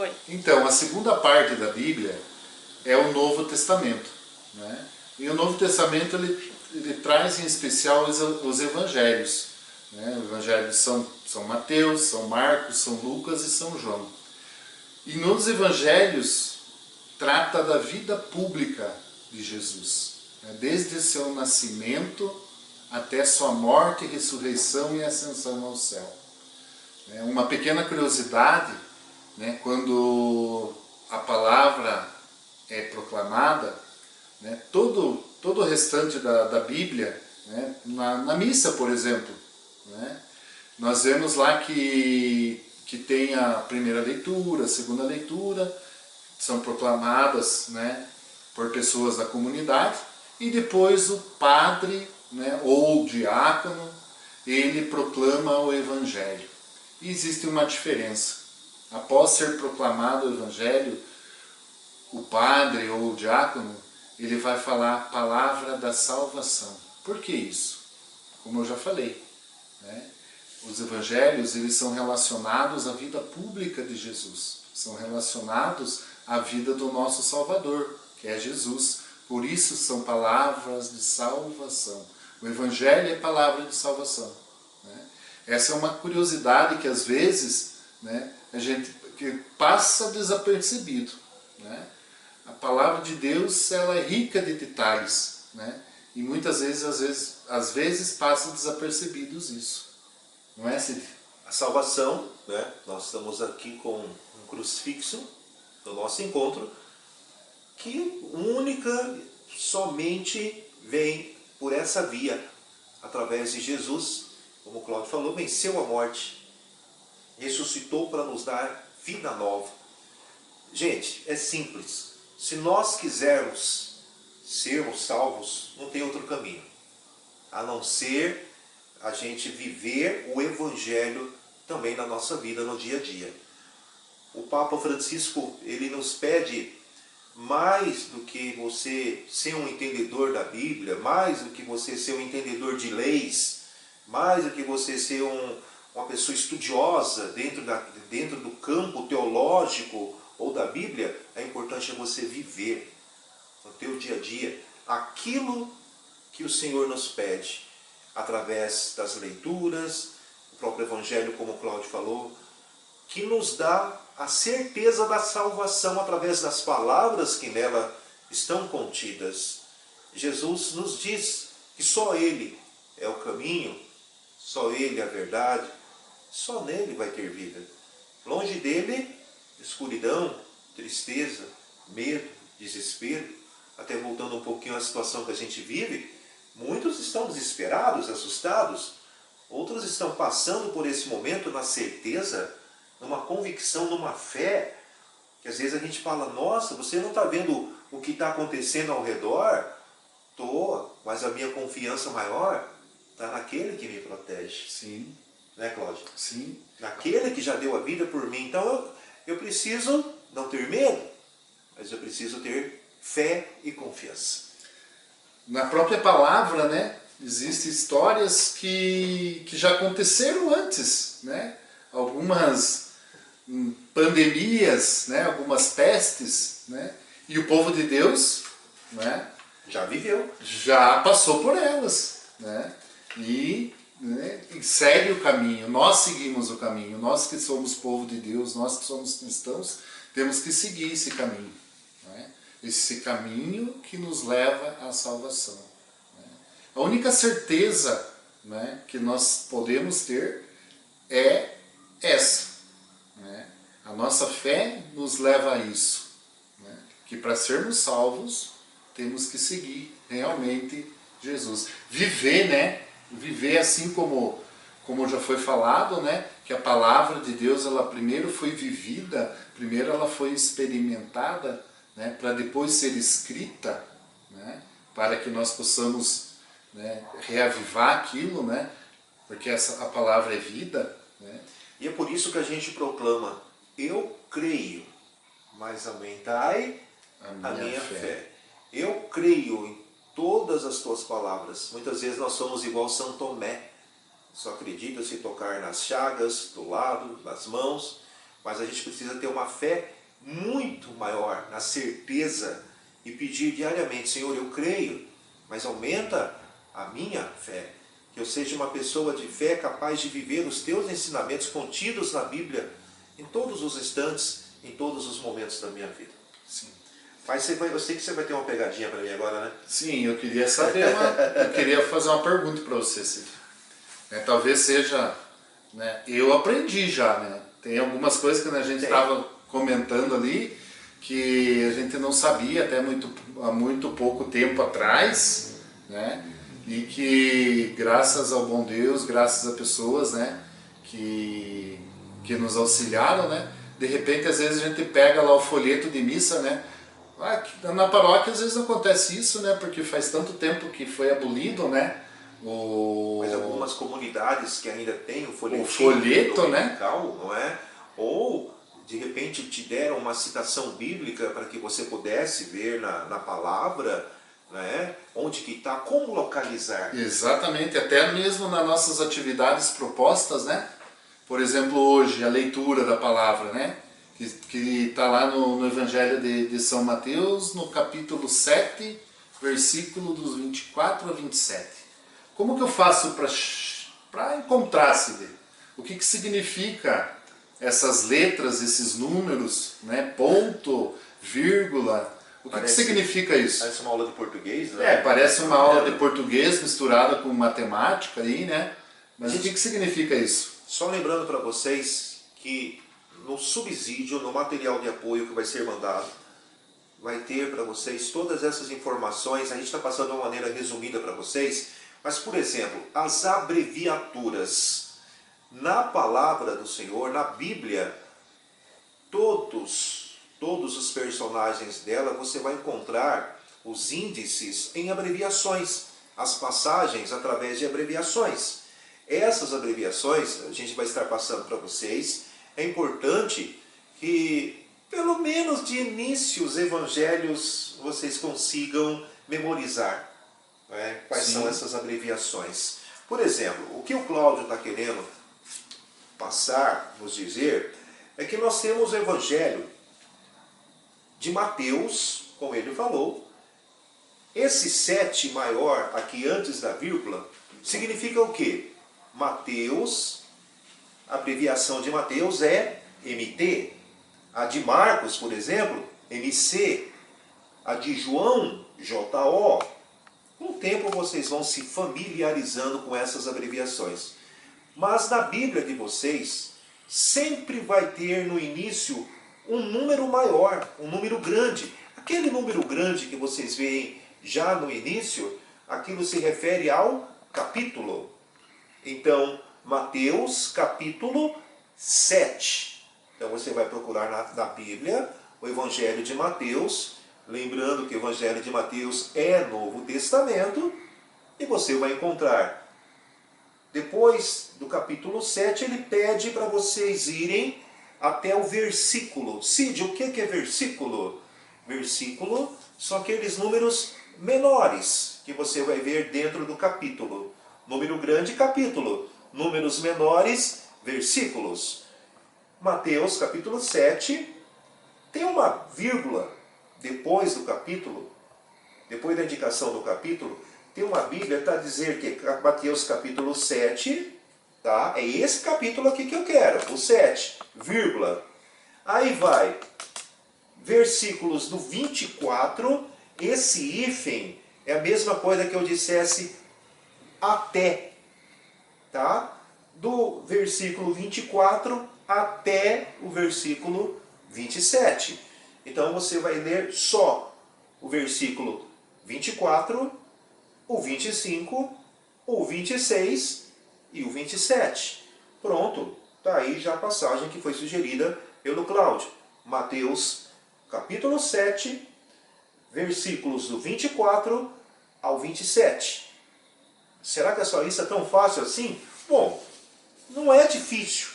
Foi. Então, a segunda parte da Bíblia é o Novo Testamento, né? E o Novo Testamento ele traz em especial os evangelhos, né? Os evangelhos são Mateus, São Marcos, São Lucas e São João. E nos evangelhos trata da vida pública de Jesus, né? Desde seu nascimento até sua morte, ressurreição e ascensão ao céu. Uma pequena curiosidade, né? Quando a palavra é proclamada, né? Todo o restante da Bíblia, né? Na missa, por exemplo, né? Nós vemos lá que tem a primeira leitura, a segunda leitura, são proclamadas, né? Por pessoas da comunidade, e depois o padre, né? Ou o diácono, ele proclama o Evangelho. E existe uma diferença. Após ser proclamado o Evangelho, o padre ou o diácono, ele vai falar a palavra da salvação. Por que isso? Como eu já falei, né? Os evangelhos, eles são relacionados à vida pública de Jesus. São relacionados à vida do nosso Salvador, que é Jesus. Por isso são palavras de salvação. O Evangelho é palavra de salvação, né? Essa é uma curiosidade que às vezes, né, a gente que passa desapercebido, né? A palavra de Deus, ela é rica de detalhes, né? E muitas vezes, às vezes passa desapercebidos isso. Não é, Cid? A salvação, né? Nós estamos aqui com um crucifixo no nosso encontro, que única, somente vem por essa via, através de Jesus, como o Cláudio falou, venceu a morte, ressuscitou para nos dar vida nova. Gente, é simples. Se nós quisermos sermos salvos, não tem outro caminho, a não ser a gente viver o Evangelho também na nossa vida, no dia a dia. O Papa Francisco, ele nos pede mais do que você ser um entendedor da Bíblia, mais do que você ser um entendedor de leis, mais do que você ser uma pessoa estudiosa dentro do campo teológico ou da Bíblia, é importante você viver no teu dia a dia aquilo que o Senhor nos pede, através das leituras, o próprio Evangelho, como o Cláudio falou, que nos dá a certeza da salvação através das palavras que nela estão contidas. Jesus nos diz que só Ele é o caminho, só Ele é a verdade, só nele vai ter vida. Longe dele, escuridão, tristeza, medo, desespero. Até voltando um pouquinho à situação que a gente vive, muitos estão desesperados, assustados. Outros estão passando por esse momento na certeza, numa convicção, numa fé, que às vezes a gente fala, nossa, você não está vendo o que está acontecendo ao redor? Estou, mas a minha confiança maior está naquele que me protege. Sim. Né, Cláudio? Sim. Naquele que já deu a vida por mim. Então eu preciso não ter medo, mas eu preciso ter fé e confiança. Na própria palavra, né, existem histórias que já aconteceram antes, né? Algumas pandemias, né? Algumas pestes, né? E o povo de Deus, né? Já viveu. Já passou por elas, né? E, né, segue o caminho, nós seguimos o caminho, nós que somos povo de Deus, nós que somos cristãos, temos que seguir esse caminho, né? Esse caminho que nos leva à salvação, né? A única certeza, né, que nós podemos ter é essa, né? A nossa fé nos leva a isso, né? Que para sermos salvos temos que seguir realmente Jesus, viver, né? Viver assim como já foi falado, né? Que a palavra de Deus, ela primeiro foi vivida, primeiro ela foi experimentada, né, para depois ser escrita, né, para que nós possamos, né, reavivar aquilo, né, porque a palavra é vida, né. E é por isso que a gente proclama, eu creio, mas aumentai a minha fé. Eu creio em todas as tuas palavras. Muitas vezes nós somos igual São Tomé, só acredita se tocar nas chagas, do lado, nas mãos, mas a gente precisa ter uma fé muito maior, na certeza, e pedir diariamente: Senhor, eu creio, mas aumenta a minha fé. Que eu seja uma pessoa de fé capaz de viver os teus ensinamentos contidos na Bíblia em todos os instantes, em todos os momentos da minha vida. Sim. Mas eu sei que você vai ter uma pegadinha para mim agora, né? Sim, eu queria saber, eu queria fazer uma pergunta para você, Cid. Talvez seja, né, eu aprendi já, né? Tem algumas coisas que a gente estava comentando ali que a gente não sabia até há muito pouco tempo atrás, né? E que graças ao bom Deus, graças a pessoas, né, que nos auxiliaram, né? De repente, às vezes a gente pega lá o folheto de missa, né? Na paróquia às vezes acontece isso, né? Porque faz tanto tempo que foi abolido, né? Mas algumas comunidades que ainda têm o folheto, né? Não é? Ou de repente te deram uma citação bíblica para que você pudesse ver na palavra, né? Onde que está, como localizar. Exatamente, até mesmo nas nossas atividades propostas, né? Por exemplo, hoje a leitura da palavra, né? Que está lá no Evangelho de São Mateus, no capítulo 7, versículo dos 24 a 27. Como que eu faço para encontrar, Cid? O que significa essas letras, esses números, né? Ponto, vírgula? O que significa isso? Parece uma aula de português, né? Parece uma aula de português misturada com matemática aí, né? Mas o que significa isso? Só lembrando para vocês que no subsídio, no material de apoio que vai ser mandado, vai ter para vocês todas essas informações. A gente está passando de uma maneira resumida para vocês, mas, por exemplo, as abreviaturas. Na palavra do Senhor, na Bíblia, todos os personagens dela, você vai encontrar os índices em abreviações, as passagens através de abreviações. Essas abreviações a gente vai estar passando para vocês. É importante que, pelo menos de início, os evangelhos vocês consigam memorizar, né? Quais são essas abreviações. Por exemplo, o que o Cláudio está querendo passar, nos dizer, é que nós temos o evangelho de Mateus, como ele falou. Esse 7 maior aqui antes da vírgula significa o quê? Mateus, a abreviação de Mateus é MT. A de Marcos, por exemplo, MC. A de João, JO. Com o tempo vocês vão se familiarizando com essas abreviações. Mas na Bíblia de vocês, sempre vai ter no início um número maior, um número grande. Aquele número grande que vocês veem já no início, aquilo se refere ao capítulo. Então, Mateus capítulo 7. Então você vai procurar na Bíblia o Evangelho de Mateus, lembrando que o Evangelho de Mateus é Novo Testamento, e você vai encontrar. Depois do capítulo 7, ele pede para vocês irem até o versículo. Cid, o que é versículo? Versículo são aqueles números menores que você vai ver dentro do capítulo. Número grande, capítulo. Números menores, versículos. Mateus capítulo 7 tem uma vírgula depois do capítulo, depois da indicação do capítulo. Tem uma Bíblia para dizer que Mateus capítulo 7, tá? É esse capítulo aqui que eu quero, o 7, vírgula. Aí vai, versículos do 24, esse hífen é a mesma coisa que eu dissesse até, tá? Do versículo 24 até o versículo 27. Então você vai ler só o versículo 24, o 25, o 26 e o 27. Pronto, está aí já a passagem que foi sugerida pelo Cláudio. Mateus capítulo 7, versículos do 24 ao 27. Será que a sua lista é tão fácil assim? Bom, não é difícil.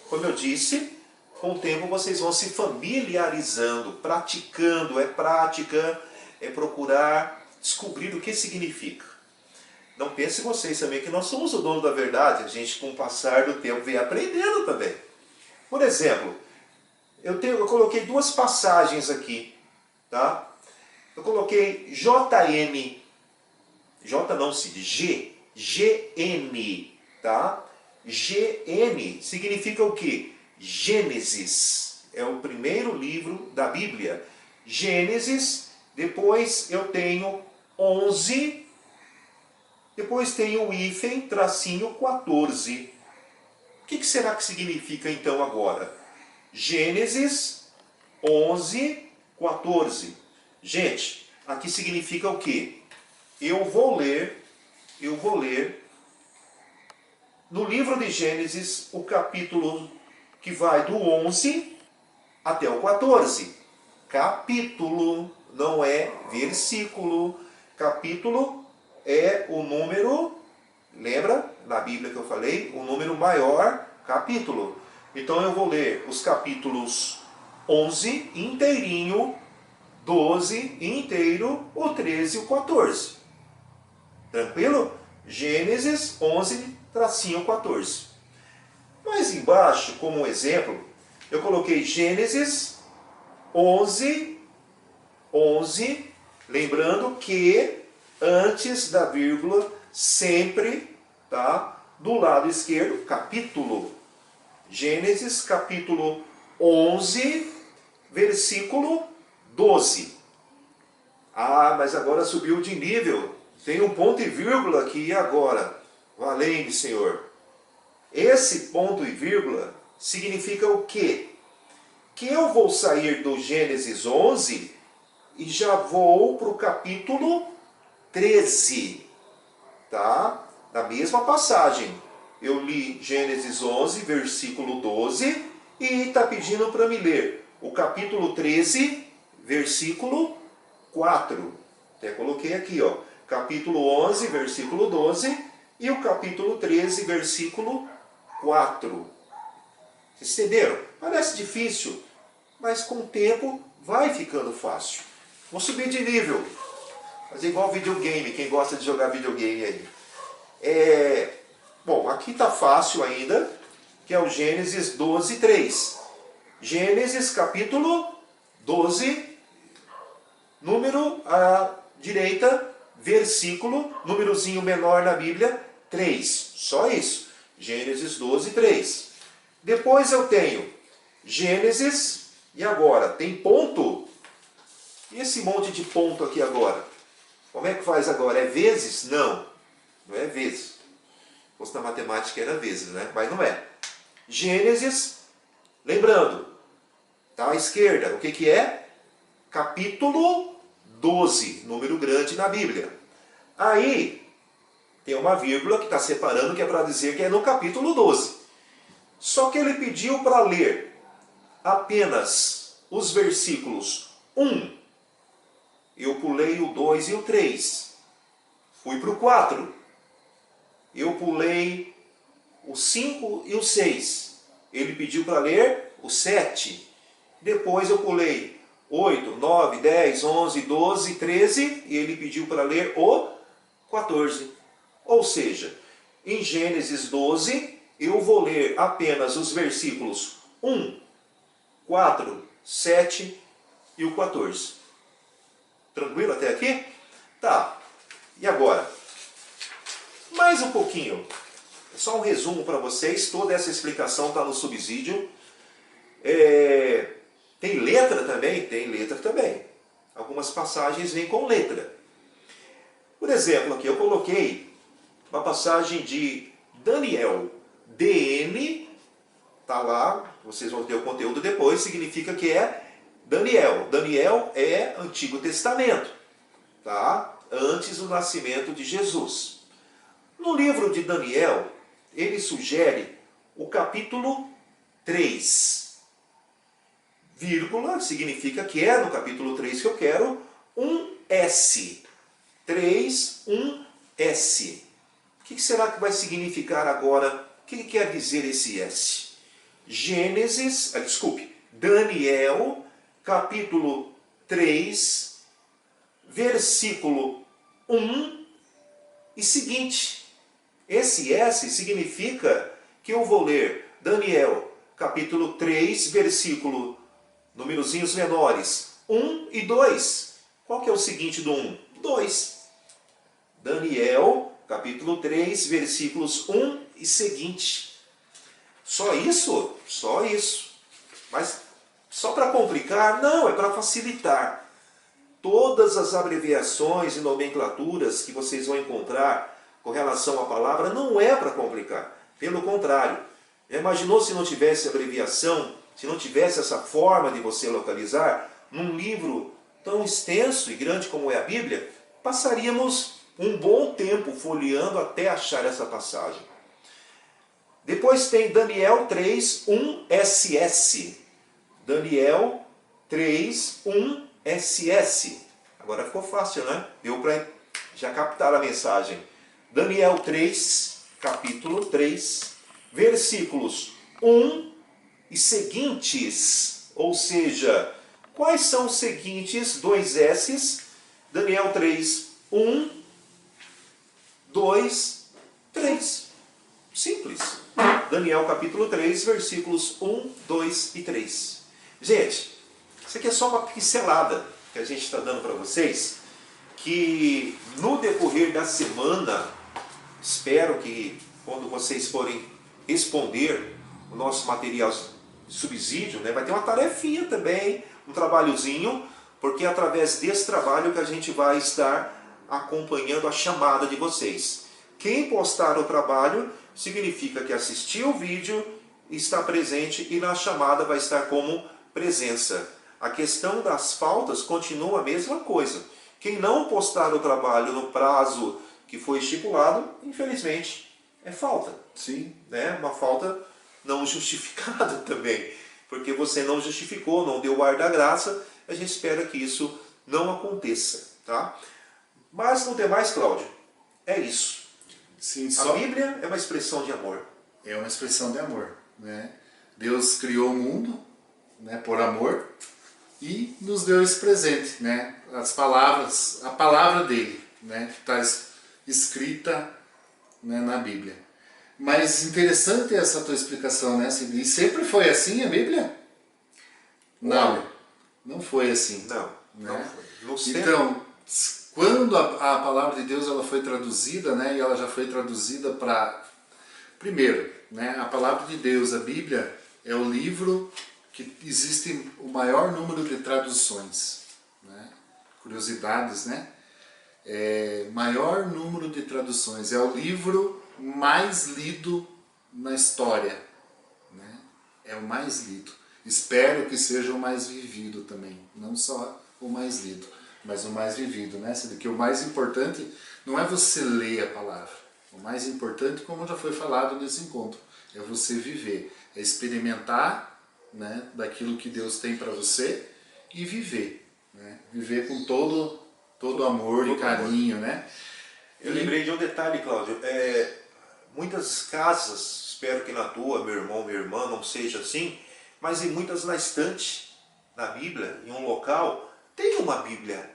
Como eu disse, com o tempo vocês vão se familiarizando, praticando, é prática, é procurar descobrir o que significa. Não pense vocês também que nós somos o dono da verdade. A gente, com o passar do tempo, vem aprendendo também. Por exemplo, eu coloquei duas passagens aqui, tá? Eu coloquei JN, J não, Cid, GN, tá? GN significa o quê? Gênesis, é o primeiro livro da Bíblia. Gênesis, depois eu tenho 11, depois tenho o hífen, tracinho 14. O que será que significa então agora? Gênesis 11, 14. Gente, aqui significa o quê? Eu vou ler no livro de Gênesis o capítulo que vai do 11 até o 14. Capítulo, não é versículo. Capítulo é o número, lembra na Bíblia que eu falei? O número maior, capítulo. Então eu vou ler os capítulos 11 inteirinho, 12 inteiro, o 13 e o 14. Tranquilo? Gênesis 11, tracinho 14. Mais embaixo, como um exemplo, eu coloquei Gênesis 11, lembrando que antes da vírgula, sempre, tá? Do lado esquerdo, capítulo. Gênesis capítulo 11, versículo 12. Ah, mas agora subiu de nível. Tem um ponto e vírgula aqui, e agora? Valeu-me, Senhor. Esse ponto e vírgula significa o quê? Que eu vou sair do Gênesis 11 e já vou para o capítulo 13. Tá? Na mesma passagem. Eu li Gênesis 11, versículo 12, e está pedindo para me ler o capítulo 13, versículo 4. Até coloquei aqui, ó. Capítulo 11, versículo 12, e o capítulo 13, versículo 4. Vocês entenderam? Parece difícil, mas com o tempo vai ficando fácil. Vou subir de nível. Fazer igual videogame, quem gosta de jogar videogame aí. Bom, aqui está fácil ainda, que é o Gênesis 12, 3. Gênesis capítulo 12, número à direita, versículo, númerozinho menor na Bíblia, 3. Só isso. Gênesis 12, 3. Depois eu tenho Gênesis, e agora? Tem ponto? E esse monte de ponto aqui agora? Como é que faz agora? É vezes? Não, não é vezes. Se fosse na matemática era vezes, né? Mas não é. Gênesis, lembrando, tá à esquerda, o que que é? Capítulo 12, número grande na Bíblia. Aí, tem uma vírgula que está separando, que é para dizer que é no capítulo 12. Só que ele pediu para ler apenas os versículos 1. Eu pulei o 2 e o 3. Fui para o 4. Eu pulei o 5 e o 6. Ele pediu para ler o 7. Depois eu pulei 8, 9, 10, 11, 12, 13. E ele pediu para ler o 14. Ou seja, em Gênesis 12, eu vou ler apenas os versículos 1, 4, 7 e o 14. Tranquilo até aqui? Tá. E agora? Mais um pouquinho. Só um resumo para vocês. Toda essa explicação está no subsídio. Tem letra também? Tem letra também. Algumas passagens vêm com letra. Por exemplo, aqui eu coloquei uma passagem de Daniel. DN, está lá, vocês vão ter o conteúdo depois, significa que é Daniel. Daniel é Antigo Testamento, tá? Antes do nascimento de Jesus. No livro de Daniel, ele sugere o capítulo 3. Vírgula, significa que é no capítulo 3 que eu quero um S. 3, 1 S. O que será que vai significar agora? O que quer dizer esse S? Daniel, capítulo 3, versículo 1 e seguinte. Esse S significa que eu vou ler Daniel, capítulo 3, versículo Númerozinhos menores, 1 e 2. Qual que é o seguinte do 1? 2. Daniel, capítulo 3, versículos 1 e seguinte. Só isso? Só isso. Mas só para complicar? Não, é para facilitar. Todas as abreviações e nomenclaturas que vocês vão encontrar com relação à palavra não é para complicar. Pelo contrário. Já imaginou se não tivesse abreviação, se não tivesse essa forma de você localizar, num livro tão extenso e grande como é a Bíblia, passaríamos um bom tempo folheando até achar essa passagem. Depois tem Daniel 3, 1 SS. Daniel 3, 1 SS. Agora ficou fácil, né? Deu para já captar a mensagem. Daniel 3, capítulo 3, versículos 1 e seguintes. Ou seja, quais são os seguintes? 2 S's. Daniel 3, 1, 2, 3. Simples. Daniel capítulo 3, versículos 1, 2 e 3. Gente, isso aqui é só uma pincelada que a gente está dando para vocês, que no decorrer da semana, espero que quando vocês forem responder o nosso material de subsídio, né, vai ter uma tarefinha também, um trabalhozinho, porque é através desse trabalho que a gente vai estar acompanhando a chamada de vocês. Quem postar o trabalho significa que assistiu o vídeo, está presente e na chamada vai estar como presença. A questão das faltas continua a mesma coisa. Quem não postar o trabalho no prazo que foi estipulado, infelizmente, é falta. Sim. Né? Uma falta não justificada também. Porque você não justificou, não deu o ar da graça, a gente espera que isso não aconteça. Tá? Mas no demais, Cláudio, é isso. Sim, A Bíblia é uma expressão de amor. É uma expressão de amor, né? Deus criou o mundo, né, por amor e nos deu esse presente, né? As palavras, a palavra dele, né, que está escrita, né, na Bíblia. Mas interessante essa tua explicação, né? E sempre foi assim a Bíblia? Não, não foi assim. Não, né? não foi. Então, quando a palavra de Deus ela foi traduzida, né, e ela já foi traduzida para... Primeiro, né, a palavra de Deus, a Bíblia, é o livro que existe o maior número de traduções. Né? Curiosidades, né? Maior número de traduções. É o livro mais lido na história. Né? É o mais lido. Espero que seja o mais vivido também. Não só o mais lido, mas o mais vivido, né? Porque o mais importante não é você ler a palavra. O mais importante, como já foi falado nesse encontro, é você viver, é experimentar, né, daquilo que Deus tem para você e viver, né? Viver com todo amor e carinho, né? Eu lembrei de um detalhe, Cláudio. Muitas casas, espero que na tua, meu irmão, minha irmã, não seja assim, mas em muitas na estante, na Bíblia, em um local, tem uma Bíblia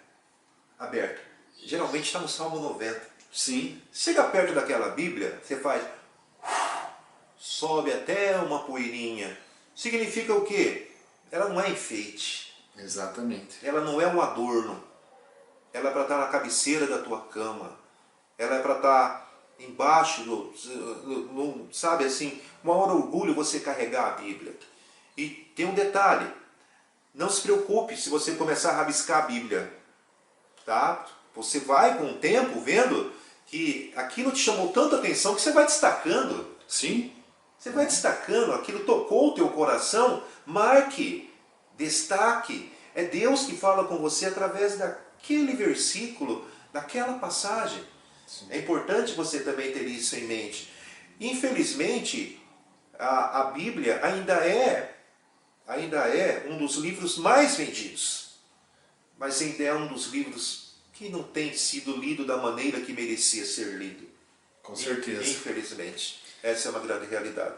aberta. Geralmente está no Salmo 90. Sim. Chega perto daquela Bíblia, você faz... sobe até uma poeirinha. Significa o quê? Ela não é enfeite. Exatamente. Ela não é um adorno. Ela é para estar na cabeceira da tua cama. Ela é para estar embaixo do... sabe assim, o maior orgulho você carregar a Bíblia. E tem um detalhe. Não se preocupe se você começar a rabiscar a Bíblia. Tá? Você vai com o tempo vendo que aquilo te chamou tanta atenção que você vai destacando. Sim. Você vai destacando, aquilo tocou o teu coração, marque, destaque. É Deus que fala com você através daquele versículo, daquela passagem. Sim. É importante você também ter isso em mente. Infelizmente, a Bíblia ainda é um dos livros mais vendidos, mas ainda é um dos livros que não tem sido lido da maneira que merecia ser lido. Com certeza. Infelizmente. Essa é uma grande realidade.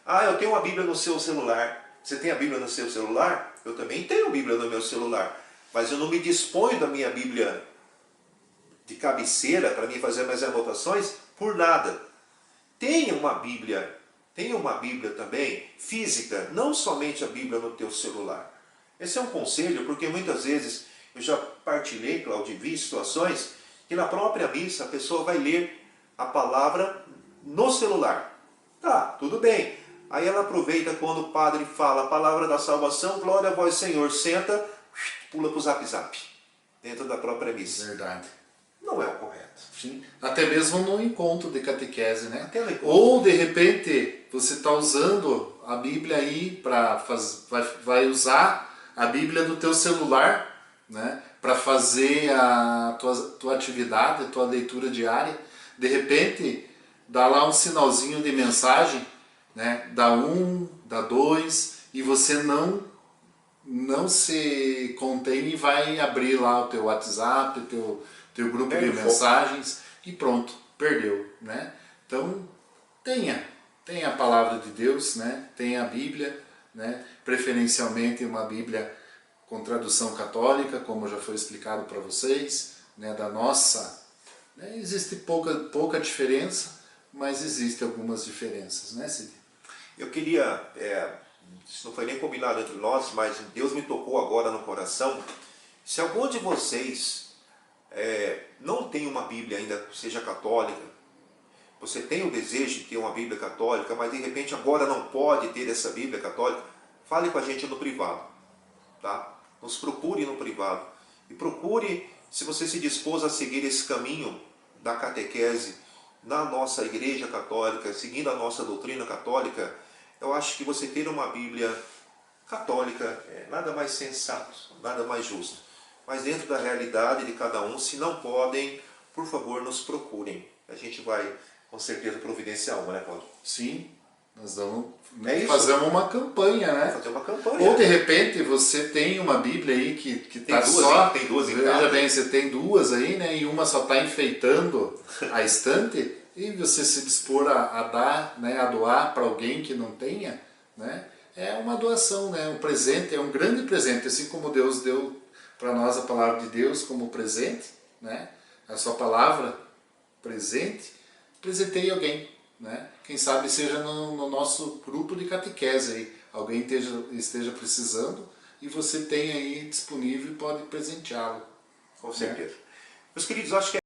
Ah, eu tenho uma Bíblia no seu celular. Você tem a Bíblia no seu celular? Eu também tenho a Bíblia no meu celular. Mas eu não me disponho da minha Bíblia de cabeceira para mim fazer minhas anotações por nada. Tenha uma Bíblia também física, não somente a Bíblia no teu celular. Esse é um conselho, porque muitas vezes eu já partilhei, Claudio, vi situações que na própria missa a pessoa vai ler a palavra no celular. Tá, tudo bem. Aí ela aproveita quando o padre fala a palavra da salvação, glória a vós Senhor, senta, pula para o zap zap, dentro da própria missa. Verdade. Não é o correto. Sim. Até mesmo no encontro de catequese, né? Até no encontro. Ou de repente você está usando a Bíblia aí para vai usar a Bíblia do teu celular, né? Para fazer a tua atividade, a tua leitura diária. De repente dá lá um sinalzinho de mensagem, né? Dá 1, dá 2 e você não se contém e vai abrir lá o teu WhatsApp, teu grupo de mensagens e pronto, perdeu, né? Então tenha a palavra de Deus, né? Tenha a Bíblia, né? Preferencialmente uma Bíblia com tradução católica, como já foi explicado para vocês, né? Da nossa, né? Existe pouca diferença, mas existem algumas diferenças, né, Cid? Eu queria, isso não foi nem combinado entre nós, mas Deus me tocou agora no coração. Se algum de vocês não tem uma Bíblia ainda, seja católica, você tem o desejo de ter uma Bíblia católica, mas de repente agora não pode ter essa Bíblia católica, fale com a gente no privado, tá? Nos procure no privado e procure, se você se dispôs a seguir esse caminho da catequese na nossa Igreja Católica, seguindo a nossa doutrina católica, eu acho que você ter uma Bíblia católica é nada mais sensato, nada mais justo. Mas dentro da realidade de cada um, se não podem, por favor, nos procurem. A gente vai, com certeza, providenciar uma, né, Cláudio? Sim, nós vamos fazer uma campanha, né? Fazer uma campanha. Ou de repente você tem uma Bíblia aí que está só... Tem duas em Veja casa. bem, você tem duas aí, né? E uma só está enfeitando a estante e você se dispor a dar, né? A doar para alguém que não tenha, né? É uma doação, né? Um presente, é um grande presente, assim como Deus deu para nós a palavra de Deus como presente, né? A sua palavra, presente, presenteie alguém, né? Quem sabe seja no nosso grupo de catequese aí, alguém esteja precisando e você tem aí disponível e pode presenteá-lo. Com certeza. Meus queridos, acho que